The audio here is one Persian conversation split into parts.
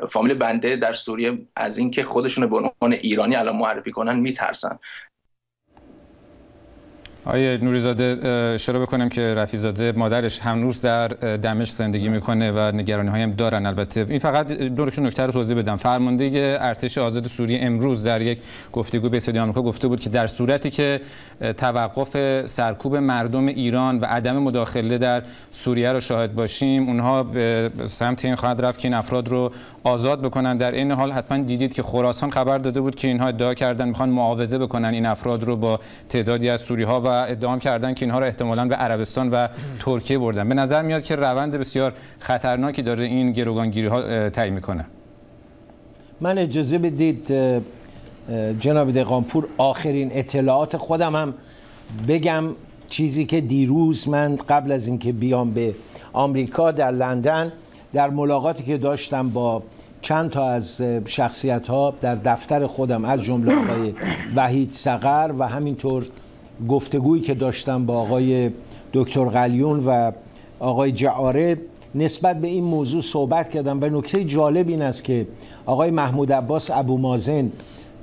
فامیل بنده در سوریه از اینکه خودشون به عنوان ایرانی الان معرفی کنن میترسن. آیه نوریزاده اشاره بکنم که رفیع‌زاده مادرش هنوز در دمشق زندگی میکنه و نگرانی‌هایی هم دارن. البته این فقط دو نکته رو توضیح بدم. فرمانده ارتش آزاد سوریه امروز در یک گفتگو به صدای آمریکا گفته بود که در صورتی که توقف سرکوب مردم ایران و عدم مداخله در سوریه رو شاهد باشیم، اونها به سمت این خواهد رفت که این افراد رو آزاد بکنن. در این حال حتما دیدید که خراسان خبر داده بود که اینها ادعا کردن میخوان معاوضه بکنن این افراد رو با تعدادی از سوری‌ها و ادعا کردن که اینها رو احتمالاً به عربستان و ترکیه بردن. به نظر میاد که روند بسیار خطرناکی داره این گروگانگیری‌ها طی میکنه. من اجازه بدید جناب دهقانپور آخرین اطلاعات خودم هم بگم. چیزی که دیروز من قبل از اینکه بیام به آمریکا در لندن در ملاقاتی که داشتم با چند تا از شخصیت‌ها در دفتر خودم از جمله آقای وحید صقر و همینطور گفتگویی که داشتم با آقای دکتر قلیون و آقای جعاره نسبت به این موضوع صحبت کردم و نکته جالب این است که آقای محمود عباس ابو مازن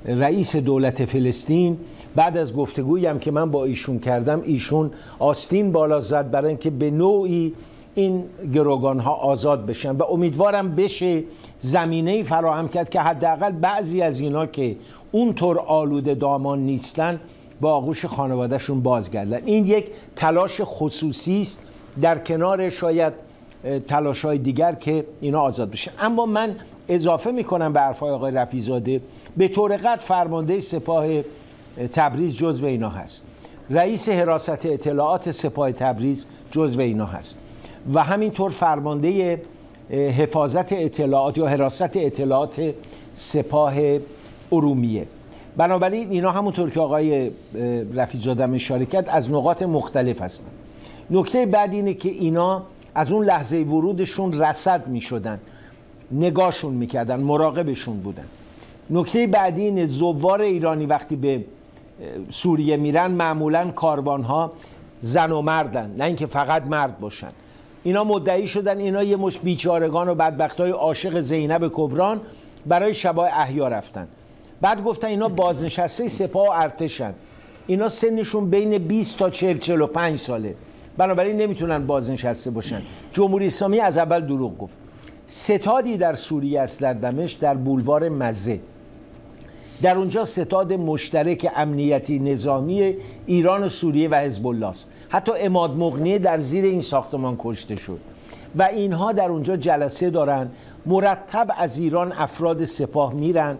رئیس دولت فلسطین بعد از گفتگویی هم که من با ایشون کردم، ایشون آستین بالا زد برای اینکه به نوعی این گروگان‌ها آزاد بشن و امیدوارم بشه زمینه‌ای فراهم کرد که حداقل بعضی از اینا که اونطور آلوده دامان نیستن با آغوش خانوادهشون بازگردن. این یک تلاش خصوصی است در کنار شاید تلاش‌های دیگر که اینا آزاد بشن. اما من اضافه میکنم به حرفای آقای رفیع‌زاده، به طور قطع فرمانده سپاه تبریز جزو اینا هست، رئیس حراست اطلاعات سپاه تبریز جزو اینا هست و همینطور فرمانده حفاظت اطلاعات یا حراست اطلاعات سپاه ارومیه. بنابراین اینا همونطور که آقای رفیع‌زاده اشاره کرد از نقاط مختلف هستن. نکته بعد اینه که اینا از اون لحظه ورودشون رصد می شدن، نگاهشون میکردن، مراقبشون بودن. نکته بعدی اینه زوار ایرانی وقتی به سوریه میرن معمولا کاروانها زن و مردن، نه اینکه فقط مرد باشن. اینا مدعی شدن اینا یه مش بیچارگان و بدبختای عاشق زینب کبران برای شبای احیا رفتن. بعد گفتن اینا بازنشسته سپاه و ارتشن، اینا سنشون بین 20 تا 40-45 ساله، بنابراین نمیتونن بازنشسته باشن. جمهوری اسلامی از اول دروغ گفت. ستادی در سوریه است، در دمشق، در بولوار مزه. در اونجا ستاد مشترک امنیتی نظامی ایران و سوریه و حزب الله است. حتی عماد مغنی در زیر این ساختمان کشته شد و اینها در اونجا جلسه دارن. مرتب از ایران افراد سپاه میرن.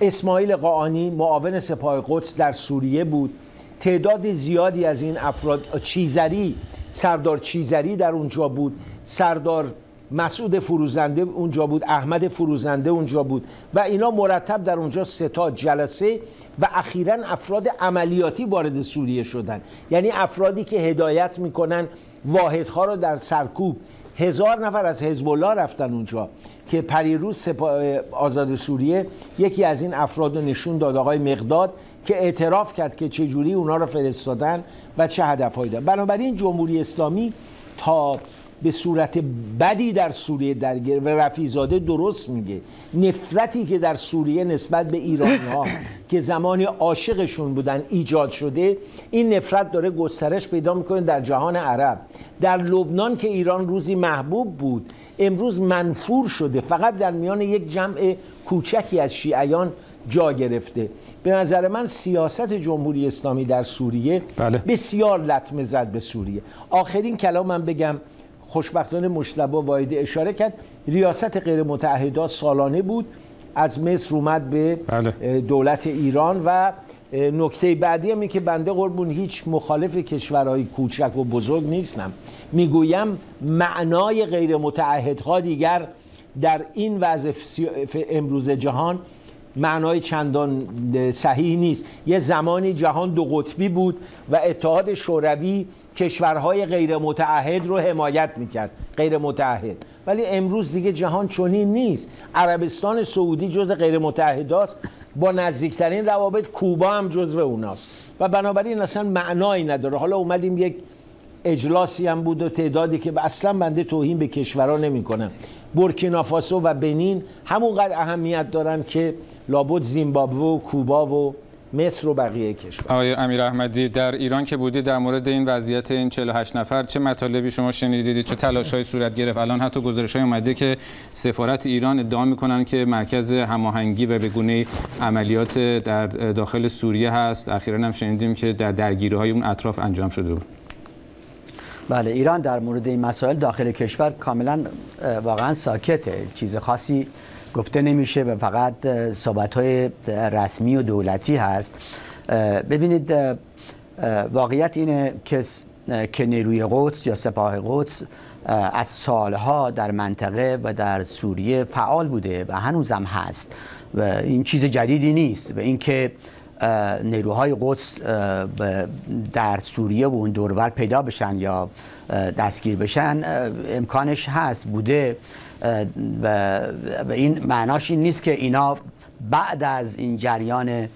اسماعیل قاآنی معاون سپاه قدس در سوریه بود. تعداد زیادی از این افراد، چیزری، سردار چیزری در اونجا بود، سردار مسعود فروزنده اونجا بود، احمد فروزنده اونجا بود و اینا مرتب در اونجا ستاد جلسه و اخیراً افراد عملیاتی وارد سوریه شدن، یعنی افرادی که هدایت میکنن واحدها رو در سرکوب. 1000 نفر از حزب الله رفتن اونجا که پریروز سپاه آزاد سوریه یکی از این افراد رو نشون داد، آقای مقداد، که اعتراف کرد که چجوری اونا رو فرستادن و چه هدفهایی دارن. بنابراین جمهوری اسلامی تا به صورت بدی در سوریه درگیر و رفیع‌زاده درست میگه، نفرتی که در سوریه نسبت به ایرانی‌ها که زمانی عاشقشون بودن ایجاد شده، این نفرت داره گسترش پیدا میکنه در جهان عرب. در لبنان که ایران روزی محبوب بود امروز منفور شده، فقط در میان یک جمع کوچکی از شیعیان جا گرفته. به نظر من سیاست جمهوری اسلامی در سوریه بسیار لطمه زد به سوریه. آخرین کلامم بگم، خوشبختانه مجتبی واحدی اشاره کرد، ریاست غیر متعهدات سالانه بود، از مصر اومد به دولت ایران و نکته بعدی هم این که بنده قربون هیچ مخالف کشورهای کوچک و بزرگ نیستم، میگویم معنای غیر متعهدها دیگر در این وضع امروز جهان معنای چندان صحیح نیست. یه زمانی جهان دو قطبی بود و اتحاد شوروی کشورهای غیر متعهد رو حمایت میکرد، غیر متعهد، ولی امروز دیگه جهان چنین نیست. عربستان سعودی جزء غیر متعهداست، با نزدیکترین روابط کوبا هم جزو اوناست و بنابراین اصلا معنایی نداره. حالا اومدیم یک اجلاسی هم بود و تعدادی که اصلا بنده توهین به کشورها نمی کنم، بورکینافاسو و بنین همونقدر اهمیت دارن که لابد زیمبابوه و کوبا و مصر و بقیه کشور. آقای امیر احمدی، در ایران که بودی در مورد این وضعیت این 48 نفر چه مطالبی شما شنیدید؟ چه تلاش‌هایی صورت گرفت؟ الان حتی گزارش‌های اومده که سفارت ایران ادعا می‌کنن که مرکز هماهنگی و به گونه‌ای عملیات در داخل سوریه هست. اخیراً هم شنیدیم که در درگیری‌های اون اطراف انجام شده بود. بله، ایران در مورد این مسائل داخل کشور کاملا واقعا ساکته، چیز خاصی گفته نمیشه و فقط صحبت‌های رسمی و دولتی هست. ببینید، واقعیت اینه که نیروی قدس یا سپاه قدس از سالها در منطقه و در سوریه فعال بوده و هنوزم هست و این چیز جدیدی نیست. و اینکه نیروهای قدس در سوریه و اون دورور پیدا بشن یا دستگیر بشن امکانش هست، بوده و این معناش این نیست که اینا بعد از این جریان به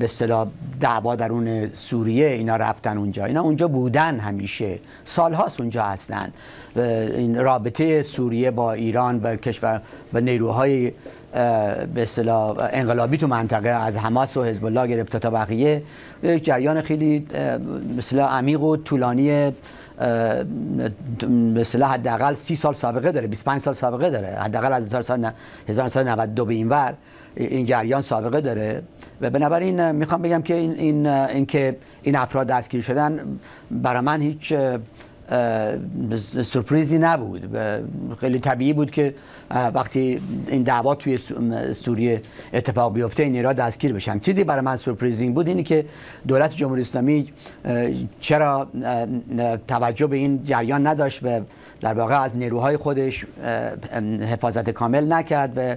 اصطلاح دعوا درون سوریه اینا رفتن اونجا. اینا اونجا بودن، همیشه سالهاست اونجا هستن. این رابطه سوریه با ایران و کشور و نیروهای به اصطلاح انقلابی تو منطقه از حماس و حزب الله گرفته تا بقیه یک جریان خیلی مثلا عمیق و طولانی، مثلا حداقل 30 سال سابقه داره، 25 سال سابقه داره، حداقل از 1992 به اینور این جریان سابقه داره. و بنابراین میخوام بگم که این افراد دستگیر شدن برای من هیچ سورپرایزی نبود. خیلی طبیعی بود که وقتی این دعوا توی سوریه اتفاق بیفته این نیروها دستگیر بشن. چیزی برای من سورپرایزینگ بود اینی که دولت جمهوری اسلامی چرا توجه به این جریان نداشت و در واقع از نیروهای خودش حفاظت کامل نکرد و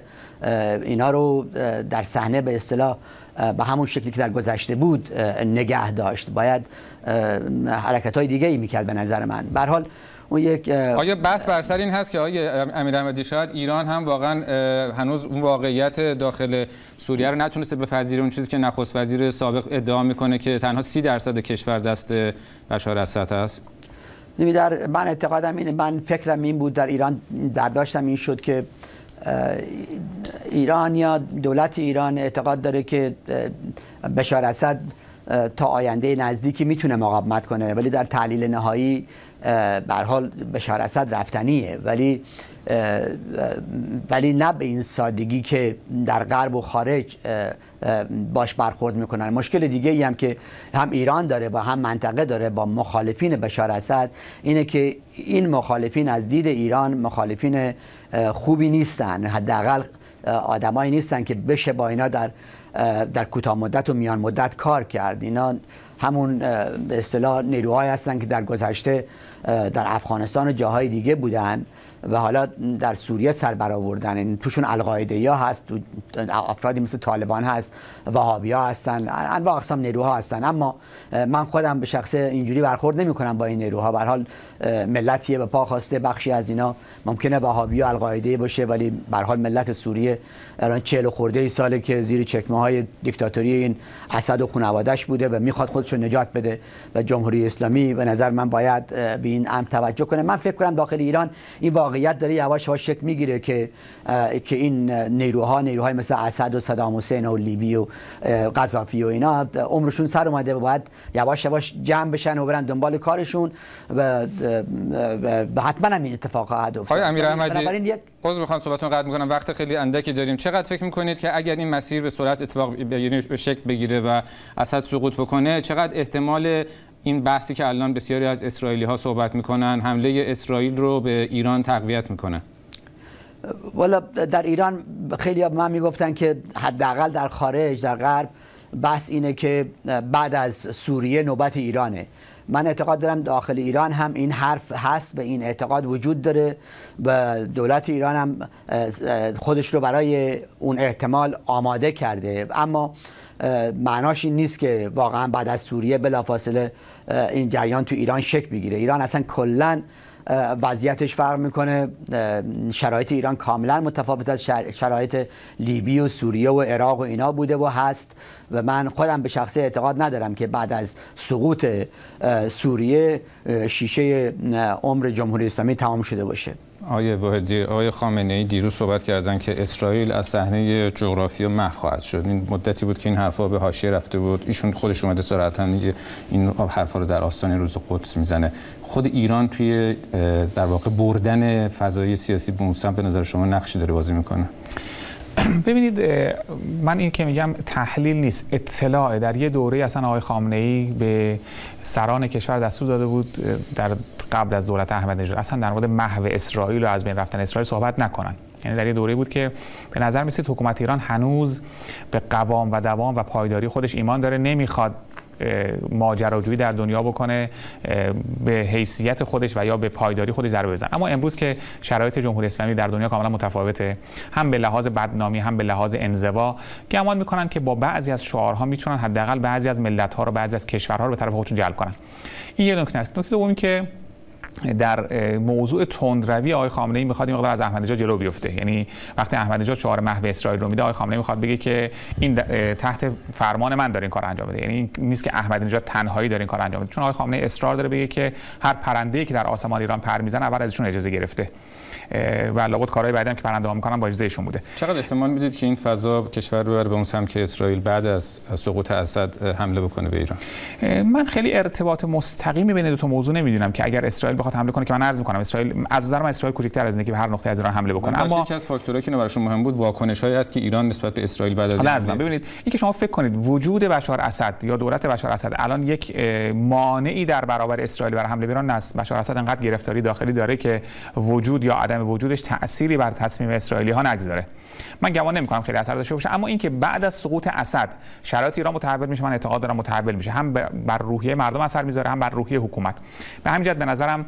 اینا رو در صحنه به اصطلاح به همون شکلی که در گذشته بود نگه داشت. باید حرکت‌های دیگه‌ای می‌کرد به نظر من. به هر حال اون یک آیا بحث بر سر این هست که آقای امیر احمدی شاید ایران هم واقعا هنوز اون واقعیت داخل سوریه رو نتونسته بپذیره، اون چیزی که نخست وزیر سابق ادعا میکنه که تنها 30% کشور دست بشار اسد است؟ من اعتقادم اینه، من فکرم این بود در ایران داشتم این شد که ایران یا دولت ایران اعتقاد داره که بشار اسد تا آینده نزدیکی میتونه مقاومت کنه، ولی در تحلیل نهایی به هر حال بشار اسد رفتنیه، ولی نه به این سادگی که در غرب و خارج باش برخورد میکنن. مشکل دیگه ای هم که هم ایران داره و هم منطقه داره با مخالفین بشار اسد اینه که این مخالفین از دید ایران مخالفین خوبی نیستن، حداقل آدمایی نیستن که بشه با اینا در کوتاه مدت و میان مدت کار کرد. اینا همون به اصطلاح نیروهایی هستن که در گذشته در افغانستان و جاهای دیگه بودن و حالا در سوریه سر برآوردن. این توشون القاعده‌ای هست، افرادی مثل طالبان هست، وهابی‌ها هستن، انواع اقسام نیروها هستن. اما من خودم به شخصه اینجوری برخورد نمی‌کنم با این نیروها. به هر حال ملتیه به پا خواسته، بخشی از اینا ممکنه وهابی و القاعده باشه، ولی به هر حال ملت سوریه الان 40 خورده ای ساله که زیر چکمه‌های دیکتاتوری این اسد و خانواده‌اش بوده و میخواد خودش رو نجات بده و جمهوری اسلامی به نظر من باید به این امر توجه کنه. من فکر کنم داخل ایران این واقعیت داره یواش یواش شکل میگیره که این نیروهای مثل اسد و صدام حسین و لیبی و قذافی و اینا عمرشون سر اومده و باید یواش یواش جمع بشن و برن دنبال کارشون و حتما هم این اتفاق خواهد افتاد. آقای امیر احمدی، باز میخوام صحبتتون قطع میکنم، وقت خیلی اندکی داریم. چقدر فکر میکنید که اگر این مسیر به سرعت اتفاق به شکل بگیره و اسد سقوط بکنه، چقدر احتمال این بحثی که الان بسیاری از اسرائیلی ها صحبت میکنن حمله اسرائیل رو به ایران تقویت میکنه؟ والا در ایران خیلی من میگفتن که حداقل در خارج، در غرب، بحث اینه که بعد از سوریه نوبت ایرانه. من اعتقاد دارم داخل ایران هم این حرف هست و این اعتقاد وجود داره و دولت ایران هم خودش رو برای اون احتمال آماده کرده. اما معناش این نیست که واقعا بعد از سوریه بلافاصله این جریان تو ایران شکل بگیره. ایران اصلا کلاً وضعیتش فرق میکنه. شرایط ایران کاملا متفاوت از شرایط لیبی و سوریه و عراق و اینا بوده و هست و من خودم به شخصه اعتقاد ندارم که بعد از سقوط سوریه شیشه عمر جمهوری اسلامی تمام شده باشه. آقای وحیدی، آقای خامنه‌ای دیروز صحبت کردن که اسرائیل از صحنه جغرافیا محو خواهد شد. این مدتی بود که این حرفا به حاشیه رفته بود. ایشون خودش اومده صراحتاً میگه این حرفا رو در آستانه روز قدس میزنه. خود ایران توی در واقع بردن فضای سیاسی به اون سمت به نظر شما نقشی داره بازی میکنه؟ ببینید، من این که میگم تحلیل نیست، اطلاع. در یه دوره اصلا آقای خامنه‌ای به سران کشور دستور داده بود در قبل از دولت احمدی نژاد اصلا در مورد محو اسرائیل و از بین رفتن اسرائیل صحبت نکنن. یعنی در یه دوره بود که به نظر میسید حکومت ایران هنوز به قوام و دوام و پایداری خودش ایمان داره، نمیخواد ماجراجویی در دنیا بکنه، به حیثیت خودش و یا به پایداری خودش ضربه بزنه. اما امروز که شرایط جمهوری اسلامی در دنیا کاملا متفاوته، هم به لحاظ بدنامی هم به لحاظ انزوا، گمان میکنن که با بعضی از شعارها میتونن حداقل بعضی از ملت‌ها رو، بعضی از کشورها رو به طرف خودشون جلب کنن. این یه نکته است. نکته دومی که در موضوع تندروی آقای خامنه‌ای میخواد این مقدار از احمدی نژاد جلو بیفته. یعنی وقتی احمدی نژاد شعار محو اسرائیل رو میده، آقای خامنه‌ای میخواد بگه که این تحت فرمان من داره این کار انجام بده. یعنی این نیست که احمدی نژاد تنهایی داره این کار انجام بده، چون آقای خامنه‌ای اصرار داره بگه که هر پرنده‌ای که در آسمان ایران پر میزنه اول ازشون اجازه گرفته و لابد کارهای بعدی هم که پرنده‌ها میکنن با اجازه ایشون بوده. چقدر احتمال میدید که این فضا کشور رو ببره به اون سمت که اسرائیل بعد از سقوط اسد حمله بکنه به ایران؟ من خیلی ارتباط مستقیمی بین دو تا موضوع نمیدونم که اگر اسرائیل بخواد حمله کنه، که من عرض میکنم اسرائیل از نظر من اسرائیل کوچکتر از اینه که به هر نقطه از ایران حمله بکنه. اما یکی از فاکتورایی که براشون مهم بود واکنش‌هایی است که ایران نسبت به اسرائیل بعد از این ببینید، این که شما فکر کنید وجود بشار اسد یا دولت بشار اسد الان یک مانعی در برابر اسرائیل برای حمله به ایران است. بشار اسد انقدر گرفتاری داخلی داره که وجود یا عدم وجودش تأثیری بر تصمیم اسرائیلی‌ها نگذاره. من گمان نمی‌کنم خیلی اثر داشته باشه. اما اینکه بعد از سقوط اسد شرایط ایران متحول میشه، من اعتقاد دارم متحول میشه، هم بر روحیه مردم اثر میذاره، هم بر روحیه حکومت. به همین جهت به نظرم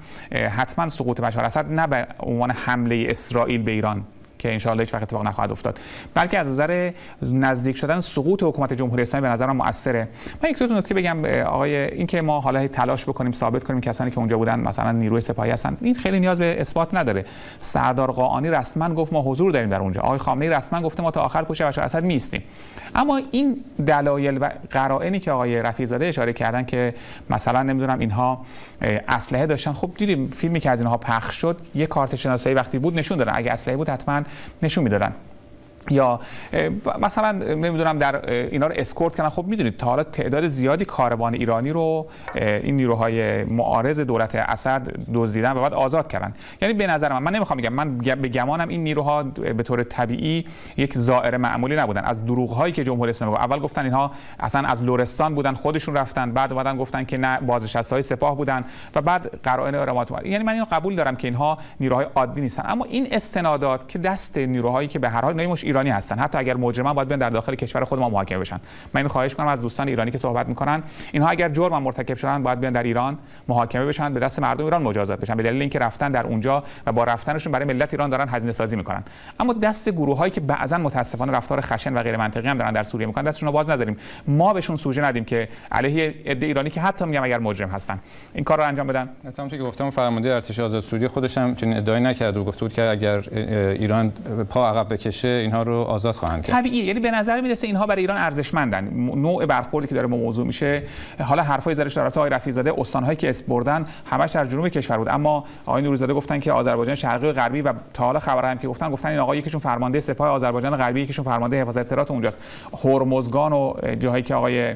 حتما سقوط بشار اسد نه به عنوان حمله اسرائیل به ایران که ان شاءالله هیچ وقت اتفاق نخواهد افتاد، بلکه از نظر نزدیک شدن سقوط حکومت جمهوری اسلامی به نظرم مؤثره. من یک دو نکته بگم آقای، اینکه ما حالا تلاش بکنیم ثابت کنیم کسانی که اونجا بودن مثلا نیروی سپاهی هستن، این خیلی نیاز به اثبات نداره. سردار قاآنی رسما گفت ما حضور داریم در اونجا، آقای خامنه‌ای رسما گفته ما تا آخر پشت بشار اسد میستیم. اما این دلایل و قرائنی که آقای رفیع‌زاده اشاره کردن که مثلا نمیدونم اینها اسلحه داشتن، خب دیدیم فیلمی که از اینها پخش شد یه کارت شناسایی وقتی بود نشون دادن، اگه اسلحه بود حتما نشون میدادن. یا مثلا نمیدونم در اینا رو اسکورت کردن. خب میدونید تا حالا تعداد زیادی کاروان ایرانی رو این نیروهای معارض دولت اسد دزدیدن و بعد آزاد کردن. یعنی به نظر من نمیخوام بگم، من به گمانم این نیروها به طور طبیعی یک زائر معمولی نبودن. از دروغ هایی که جمهوری اسلامی اول گفتن اینها اصلا از لرستان بودن خودشون رفتن، بعد اومدن گفتن که نه بازنشسته‌های سپاه بودن و بعد قرائن ارامات اومد. یعنی من اینو قبول دارم که اینها نیروهای عادی نیستن، اما این استنادات که دست نیروهایی که به هر حال ایرانی هستن، حتی اگر مجرمان باید بیان در داخل کشور خود ما محاکمه بشن. من اینو خواهش می‌کنم از دوستان ایرانی که صحبت می‌کنن، اینها اگر جرم مرتکب شدن باید بیان در ایران محاکمه بشن، به دست مردم ایران مجازات بشن، به دلیل اینکه رفتن در اونجا و با رفتنشون برای ملت ایران دارن هزینه سازی می‌کنن. اما دست گروهایی که بعضا متاسفانه رفتار خشن و غیر منطقی هم دارن در سوریه می‌کنن، دستشون رو باز نذاریم. ما بهشون سوژه ندیم که علیه عده ایرانی که حتی میگم اگر مجرم هستن این کار رو انجام بدن. همونطور که گفتم فرمانده ارتش آزاد سوریه خودش هم چنین ادعایی نکرد و گفته بود که اگر ایران پا عقب بکشه اینها رو آزاد خواهند کرد. طبیعیه، یعنی به نظر میرسه اینها برای ایران ارزشمندن. نوع برخوردی که داره با موضوع میشه، حالا حرفای زرش در رابطه آقای رفیع‌زاده استانهایی که اسم بردن همش در جنوب کشور بود، اما آقای نوری‌زاده گفتن که آذربایجان شرقی و غربی و تا حالا خبرها هم که گفتن این آقا یکیشون فرمانده سپاه آذربایجان غربی، یکیشون فرمانده حفاظت اطلاعات اونجاست. هرمزگان و جاهایی که آقای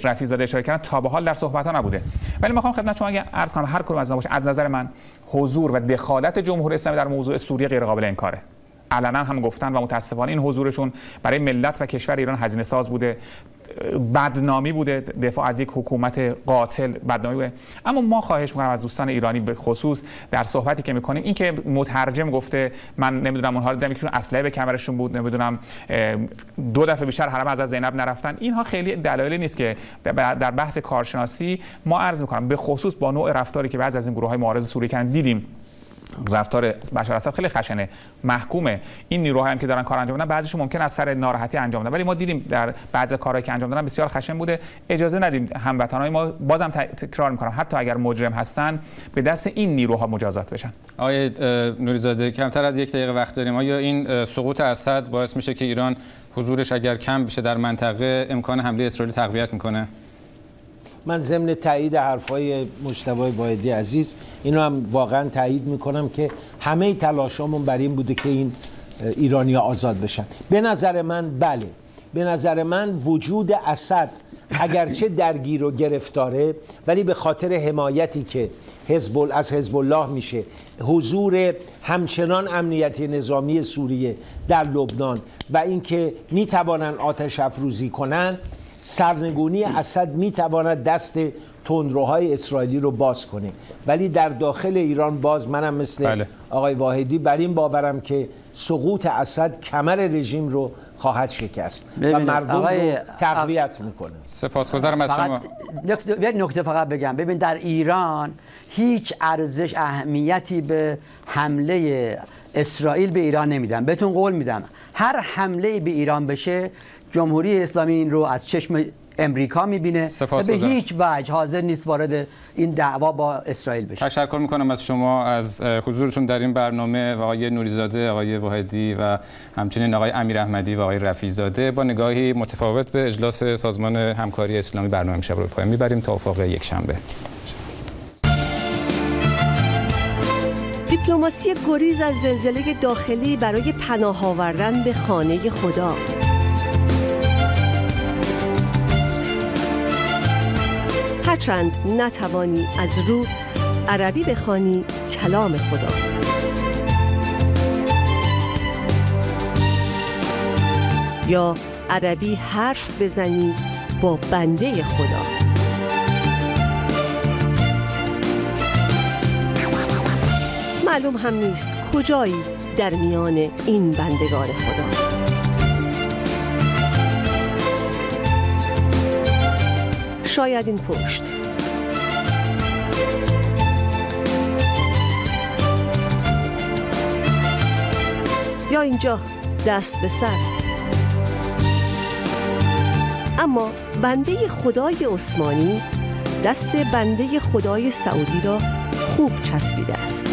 رفیع‌زاده اشاره کردن تا به حال در صحبت‌ها نبوده. ولی می‌خوام خدمت شما عرض کنم هر کدوم از اینا باشه، از نظر من حضور و دخالت جمهوری اسلامی در موضوع سوریه غیر قابل انکاره. علنا هم گفتن و متاسفانه این حضورشون برای ملت و کشور ایران هزینه ساز بوده، بدنامی بوده، دفاع از یک حکومت قاتل بدنامی بوده. اما ما خواهش می‌کنم از دوستان ایرانی به خصوص در صحبتی که می‌کنیم، این که مترجم گفته من نمیدونم اونها رو دیدم که اسلحه به کمرشون بود، نمیدونم 2 دفعه بیشتر حرم از زینب نرفتن، اینها خیلی دلایلی نیست که در بحث کارشناسی ما عرض می‌کنم به خصوص با نوع رفتاری که بعضی از این گروه‌های معارض سوریه کردن دیدیم. رفتار بشار اسد خیلی خشنه، محکومه. این نیروهایی هم که دارن کار انجام میدن بعضیشون ممکن از سر ناراحتی انجام بدن، ولی ما دیدیم در بعضی کارهایی که انجام دادن بسیار خشن بوده. اجازه ندیم هموطنای ما، بازم تکرار میکنم، حتی اگر مجرم هستن به دست این نیروها مجازات بشن. آقای نوری‌زاده کمتر از 1 دقیقه وقت داریم. آیا این سقوط اسد باعث میشه که ایران حضورش اگر کم بشه در منطقه امکان حمله اسرائیل تقویت میکنه؟ من ضمن تایید حرفای مجتبی واحدی عزیز اینو هم واقعا تایید میکنم که همه تلاشامون بر این بوده که این ایرانی‌ها آزاد بشن. به نظر من بله، به نظر من وجود اسد اگرچه درگیر و گرفتاره، ولی به خاطر حمایتی که از حزب الله میشه، حضور همچنان امنیتی نظامی سوریه در لبنان و اینکه میتوانند آتش افروزی کنند، سرنگونی اسد میتواند دست تندروهای اسرائیلی رو باز کنه. ولی در داخل ایران باز منم مثل آقای واحدی بر این باورم که سقوط اسد کمر رژیم رو خواهد شکست و مردم رو تقویت میکنه. سپاسگزارم از شما. یک نکته فقط بگم، ببین در ایران هیچ ارزش اهمیتی به حمله اسرائیل به ایران نمیدم. بهتون قول میدم هر حمله به ایران بشه جمهوری اسلامی این رو از چشم امریکا میبینه و به هیچ وجه حاضر نیست وارد این دعوا با اسرائیل بشه. تشکر میکنم از شما از حضورتون در این برنامه و آقای نوریزاده، آقای واحدی و همچنین آقای امیر احمدی و آقای رفیع‌زاده. با نگاهی متفاوت به اجلاس سازمان همکاری اسلامی برنامه امشب رو به پایان میبریم تا افق یک شنبه. دیپلماسی گریز از زلزله داخلی برای پناه آوردن به خانه خدا. هرچند نتوانی از رو عربی بخوانی کلام خدا. یا عربی حرف بزنی با بنده خدا. معلوم هم نیست کجایی در میان این بندگان خدا. شاید این پشت، یا اینجا دست به سر. اما بنده خدای عثمانی دست بنده خدای سعودی را خوب چسبیده است.